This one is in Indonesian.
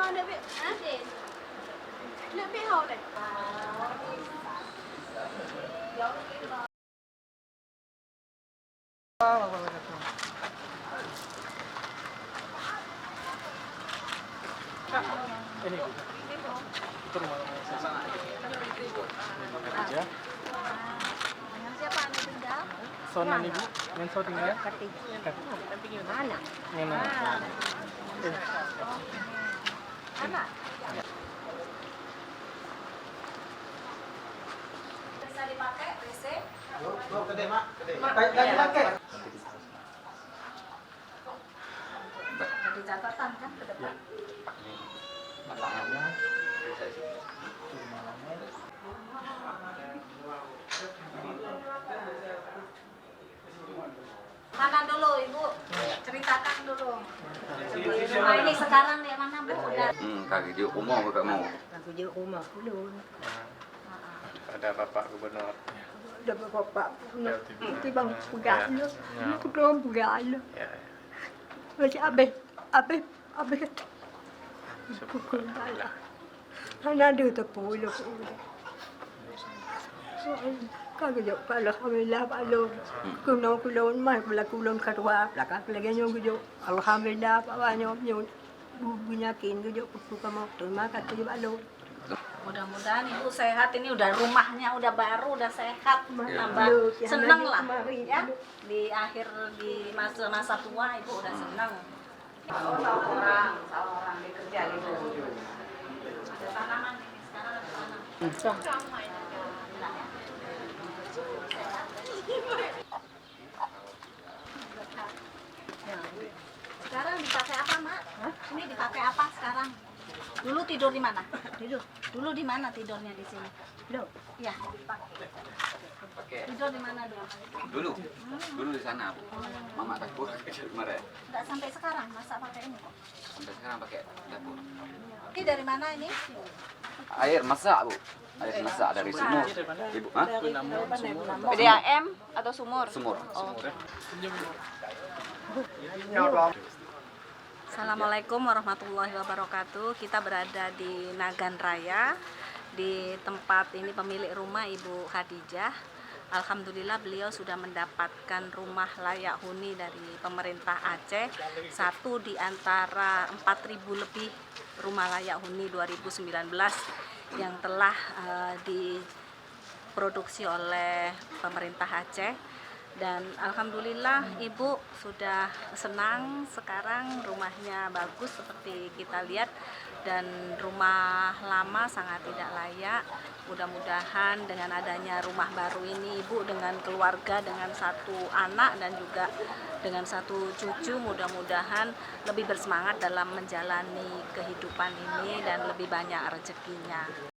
Nak pi. Nak pi hao đây. Ini itu rumah saya kerja. Siapa anda tinggal? Sonan ibu, yang so tinggal? Mana? Yang mana? Anak. Bisa dipakai WC? Gede, Mak. Lagi pakai. Jadi catatan kan ke depan. Masalahnya Mana dulu Ibu? Ceritakan dulu. Rumah ini sekarang di mana Bu? Udah. Kaki dia rumah bukan mau. Aku je rumah dulu. Ada Bapak Gubernur. Ada bapak nanti bang pegang lu. Aku belum pegang lu. Ya. Macam abe. Pukul bala. Mana ada tepu lu. Kalau jauh kalau alhamdulillah kalau kulon mai pula kulon kadwa belakang lagi nyogu alhamdulillah pak nyogu bunyakin tu suka mau terima kasih balo. Mudah-mudahan Ibu sehat, ini udah rumahnya udah baru, udah sehat, tambah seneng lah ya. Di akhir di masa tua Ibu udah seneng. Salah orang bekerja gitu. Ada tanaman ini sekarang ada tanam. Sekarang dipakai apa, Mak? Ini dipakai apa sekarang? Dulu tidur di mana? Dulu di mana tidurnya di sini? Ya, Pakai tidur di mana dulu? dulu di sana. Mama dapur kemarin. Enggak sampai sekarang, masa pakai ini kok? Sampai sekarang pakai dapur. Ini dari mana ini? Air masak, Bu. Air masak dari sumur. Ibu, hah? PDAM atau sumur? Sumur. Assalamualaikum warahmatullahi wabarakatuh. Kita berada di Nagan Raya, di tempat ini pemilik rumah Ibu Khadijah. Alhamdulillah beliau sudah mendapatkan rumah layak huni dari pemerintah Aceh, satu di antara 4.000 lebih rumah layak huni 2019 yang telah diproduksi oleh pemerintah Aceh. Dan alhamdulillah Ibu sudah senang, sekarang rumahnya bagus seperti kita lihat, dan rumah lama sangat tidak layak. Mudah-mudahan dengan adanya rumah baru ini Ibu dengan keluarga, dengan satu anak dan juga dengan satu cucu, mudah-mudahan lebih bersemangat dalam menjalani kehidupan ini dan lebih banyak rezekinya.